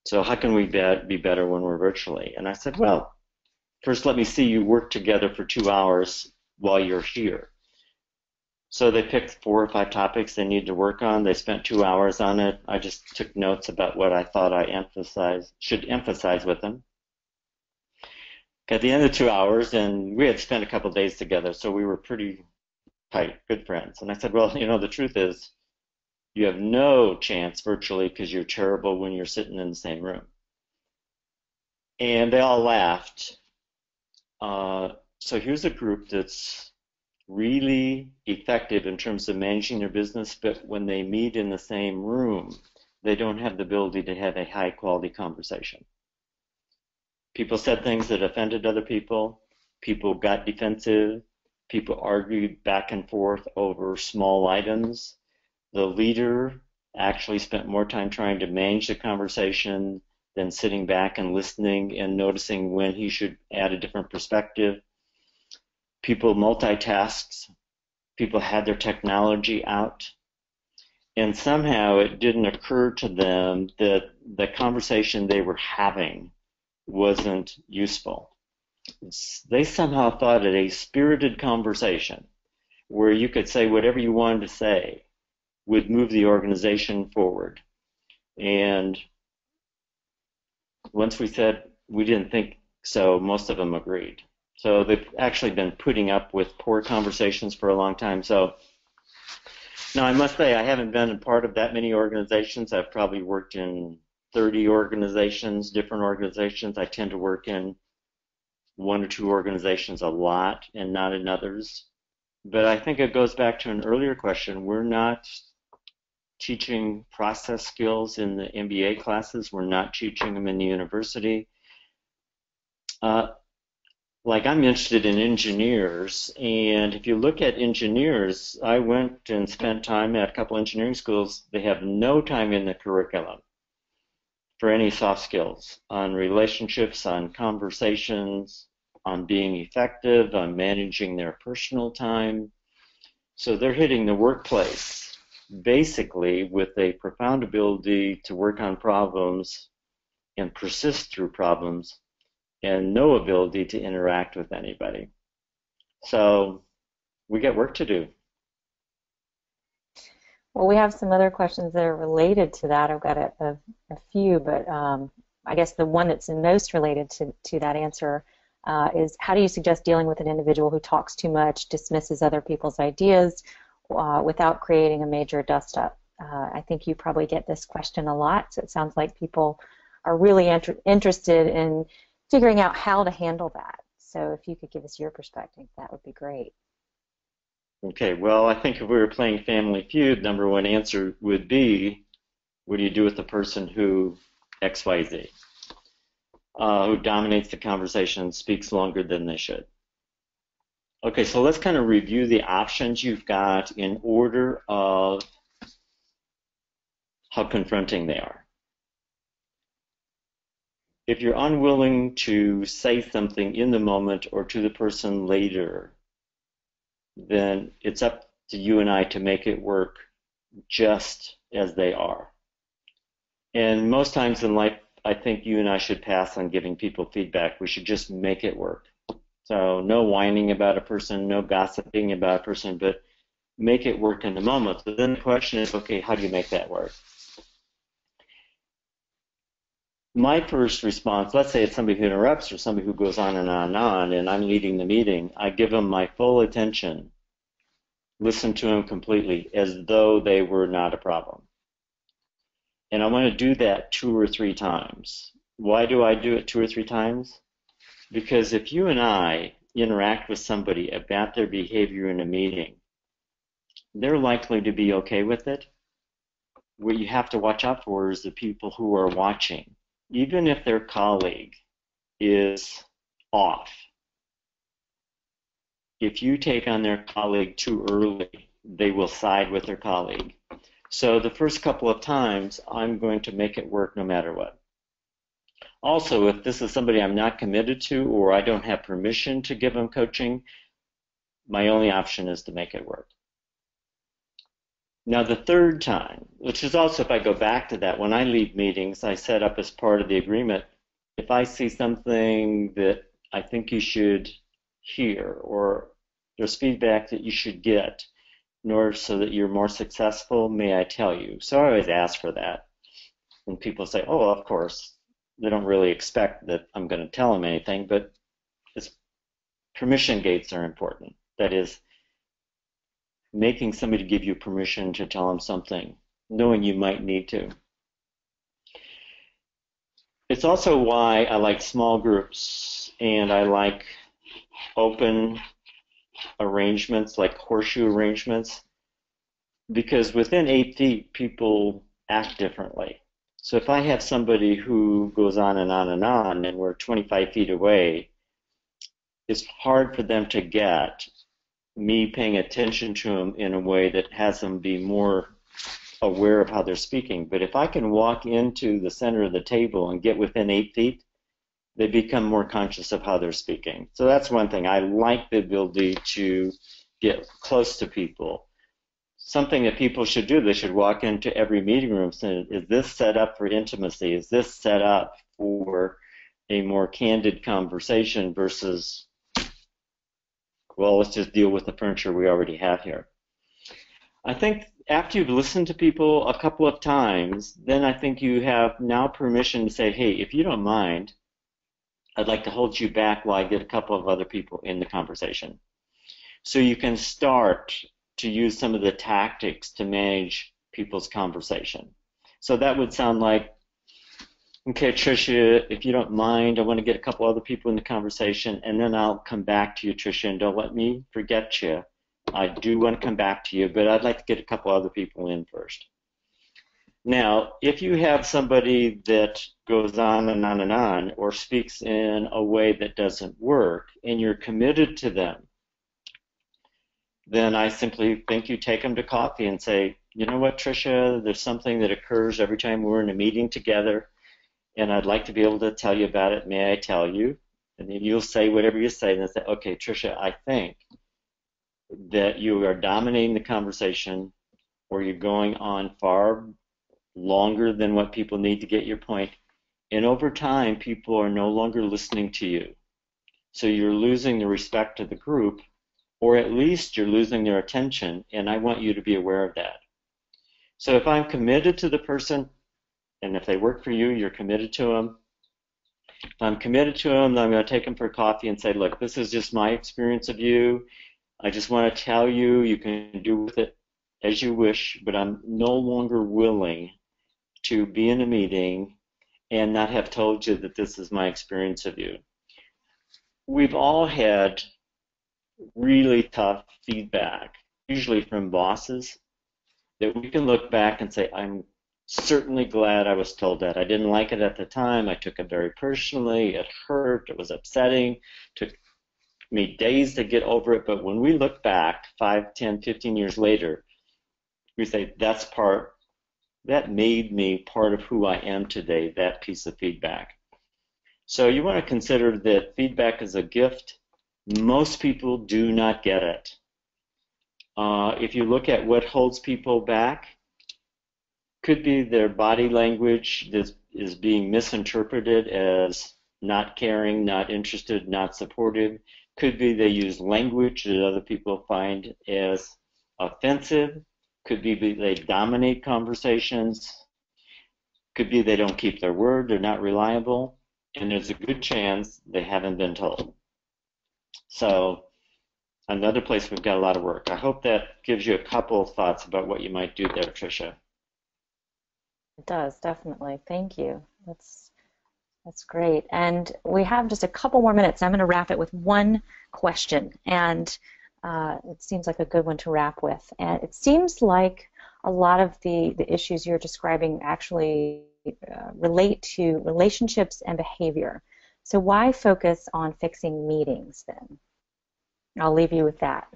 So how can we be better when we're virtually? And I said, well, first let me see you work together for 2 hours while you're here. So they picked 4 or 5 topics they need to work on. They spent 2 hours on it. I just took notes about what I thought I should emphasize with them. At the end of 2 hours, and we had spent a couple of days together, so we were pretty tight, good friends. And I said, well, you know, the truth is you have no chance virtually because you're terrible when you're sitting in the same room. And they all laughed. So here's a group that's really effective in terms of managing their business, but when they meet in the same room, they don't have the ability to have a high-quality conversation. People said things that offended other people. People got defensive. People argued back and forth over small items. The leader actually spent more time trying to manage the conversation than sitting back and listening and noticing when he should add a different perspective. People multitasked. people had their technology out, and somehow it didn't occur to them that the conversation they were having wasn't useful. They somehow thought it a spirited conversation where you could say whatever you wanted to say would move the organization forward. And once we said we didn't think so, most of them agreed. So they've actually been putting up with poor conversations for a long time. So now I must say I haven't been a part of that many organizations. I've probably worked in 30 organizations, different organizations. I tend to work in one or two organizations a lot and not in others. But I think it goes back to an earlier question. We're not teaching process skills in the MBA classes. We're not teaching them in the university. Like I'm interested in engineers, and if you look at engineers, I went and spent time at a couple engineering schools. They have no time in the curriculum for any soft skills on relationships, on conversations, on being effective, on managing their personal time. So they're hitting the workplace basically with a profound ability to work on problems and persist through problems, and no ability to interact with anybody. So we got work to do. Well, we have some other questions that are related to that. I've got a few, but I guess the one that's most related to that answer is, how do you suggest dealing with an individual who talks too much, dismisses other people's ideas without creating a major dust-up? I think you probably get this question a lot, so it sounds like people are really interested in figuring out how to handle that. So if you could give us your perspective, that would be great. Okay, well, I think if we were playing Family Feud, number one answer would be, what do you do with the person who XYZ, who dominates the conversation, speaks longer than they should? Okay, so let's kind of review the options you've got in order of how confronting they are. If you're unwilling to say something in the moment or to the person later, then it's up to you and I to make it work just as they are. And most times in life, I think you and I should pass on giving people feedback. We should just make it work. So no whining about a person, no gossiping about a person, but make it work in the moment. So then the question is, okay, how do you make that work? My first response, let's say it's somebody who interrupts or somebody who goes on, and I'm leading the meeting, I give them my full attention, listen to them completely, as though they were not a problem. And I want to do that 2 or 3 times. Why do I do it 2 or 3 times? Because if you and I interact with somebody about their behavior in a meeting, they're likely to be okay with it. What you have to watch out for is the people who are watching. Even if their colleague is off, if you take on their colleague too early, they will side with their colleague. So the first couple of times, I'm going to make it work no matter what. Also, if this is somebody I'm not committed to or I don't have permission to give them coaching, my only option is to make it work. Now the third time, which is also, if I go back to that, when I lead meetings, I set up as part of the agreement, if I see something that I think you should hear or there's feedback that you should get in order so that you're more successful, may I tell you? So I always ask for that. And people say, oh, of course. They don't really expect that I'm going to tell them anything, but permission gates are important. That is, making somebody give you permission to tell them something, knowing you might need to. It's also why I like small groups and I like open arrangements, like horseshoe arrangements, because within 8 feet, people act differently. So if I have somebody who goes on and we're 25 feet away, it's hard for them to get me paying attention to them in a way that has them be more aware of how they're speaking. But if I can walk into the center of the table and get within 8 feet, they become more conscious of how they're speaking. So that's one thing. I like the ability to get close to people. Something that people should do, they should walk into every meeting room saying, is this set up for intimacy? Is this set up for a more candid conversation versus, well, let's just deal with the furniture we already have here. I think after you've listened to people a couple of times, then I think you have now permission to say, hey, if you don't mind, I'd like to hold you back while I get a couple of other people in the conversation. So you can start to use some of the tactics to manage people's conversation. So that would sound like, okay, Tricia, if you don't mind, I want to get a couple other people in the conversation, and then I'll come back to you, Tricia, and don't let me forget you. I do want to come back to you, but I'd like to get a couple other people in first. Now, if you have somebody that goes on and on and on, or speaks in a way that doesn't work, and you're committed to them, then I simply think you take them to coffee and say, you know what, Tricia, there's something that occurs every time we're in a meeting together, and I'd like to be able to tell you about it. May I tell you? And then you'll say whatever you say, and then say, okay, Tricia, I think that you are dominating the conversation, or you're going on far longer than what people need to get your point, and over time, people are no longer listening to you. So you're losing the respect of the group, or at least you're losing their attention, and I want you to be aware of that. So if I'm committed to the person, and if they work for you, you're committed to them. If I'm committed to them, then I'm going to take them for coffee and say, look, this is just my experience of you. I just want to tell you, you can do with it as you wish, but I'm no longer willing to be in a meeting and not have told you that this is my experience of you. We've all had really tough feedback, usually from bosses, that we can look back and say, I'm certainly glad I was told that. I didn't like it at the time. I took it very personally. It hurt. It was upsetting. It took me days to get over it. But when we look back 5, 10, 15 years later, we say, that made me part of who I am today, that piece of feedback. So you want to consider that feedback is a gift. Most people do not get it. If you look at what holds people back, could be their body language that is being misinterpreted as not caring, not interested, not supportive. Could be they use language that other people find as offensive. Could be they dominate conversations. Could be they don't keep their word, they're not reliable, and there's a good chance they haven't been told. So another place we've got a lot of work. I hope that gives you a couple of thoughts about what you might do there, Tricia. It does, definitely. Thank you. That's great. And we have just a couple more minutes. I'm going to wrap it with one question, and it seems like a good one to wrap with. And it seems like a lot of the issues you're describing actually relate to relationships and behavior. So why focus on fixing meetings then? I'll leave you with that.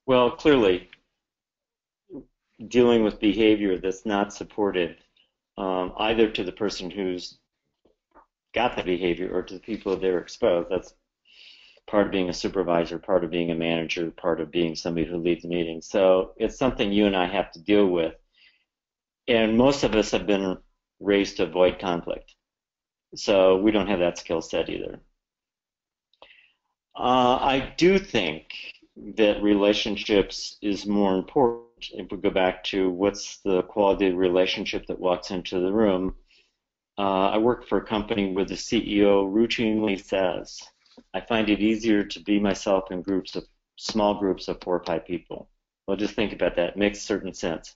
Well, clearly, dealing with behavior that's not supportive, either to the person who's got the behavior or to the people they're exposed. That's part of being a supervisor, part of being a manager, part of being somebody who leads meetings. So it's something you and I have to deal with. And most of us have been raised to avoid conflict. So we don't have that skill set either. I do think that relationships is more important. If we go back to what's the quality of the relationship that walks into the room, I work for a company where the CEO routinely says, I find it easier to be myself in small groups of 4 or 5 people. Well, just think about that. It makes certain sense.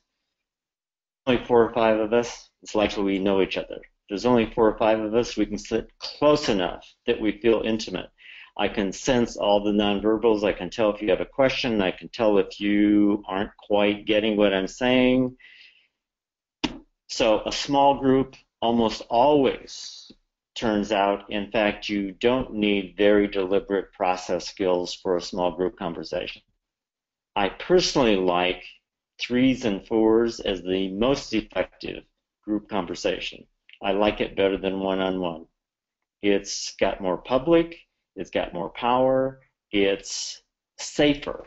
Only 4 or 5 of us, it's likely we know each other. There's only 4 or 5 of us, we can sit close enough that we feel intimate. I can sense all the nonverbals. I can tell if you have a question. I can tell if you aren't quite getting what I'm saying. So a small group almost always turns out, in fact, you don't need very deliberate process skills for a small group conversation. I personally like 3s and 4s as the most effective group conversation. I like it better than one-on-one. It's got more public, it's got more power, it's safer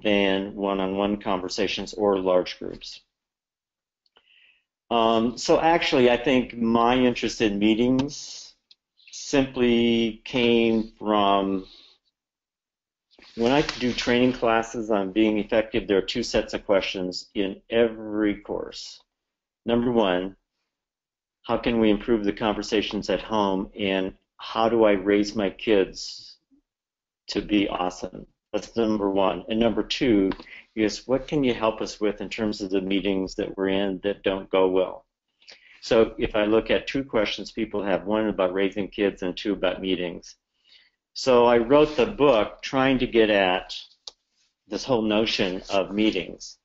than one-on-one conversations or large groups. So actually, I think my interest in meetings simply came from when I do training classes on being effective. There are two sets of questions in every course. Number one, how can we improve the conversations at home, and how do I raise my kids to be awesome? That's number one. And number two is, what can you help us with in terms of the meetings that we're in that don't go well? So if I look at two questions people have, one about raising kids and two about meetings. So I wrote the book trying to get at this whole notion of meetings.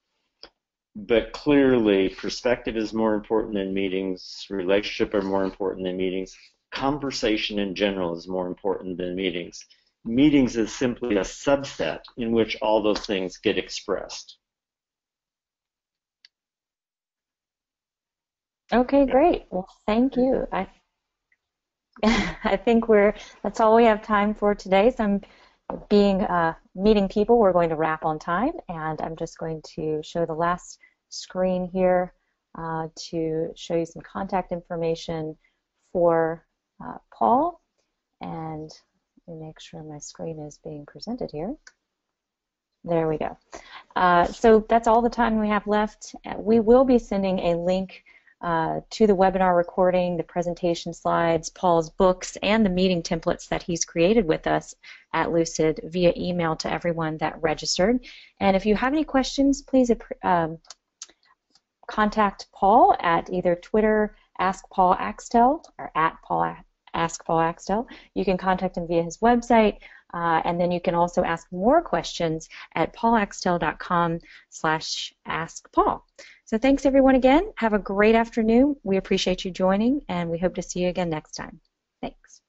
But clearly, perspective is more important than meetings, relationship are more important than meetings, conversation in general is more important than meetings. Meetings is simply a subset in which all those things get expressed. Okay, great. Well, thank you. I think that's all we have time for today. So I'm meeting people. We're going to wrap on time, and I'm just going to show the last screen here to show you some contact information for Paul. And let me make sure my screen is being presented here. There we go. So that's all the time we have left. We will be sending a link to the webinar recording, the presentation slides, Paul's books, and the meeting templates that he's created with us at Lucid via email to everyone that registered. And if you have any questions, please contact Paul at either Twitter, Ask Paul Axtell, or at Ask Paul Axtell. You can contact him via his website, and then you can also ask more questions at paulaxtell.com/askpaul. So thanks everyone again. Have a great afternoon. We appreciate you joining, and we hope to see you again next time. Thanks.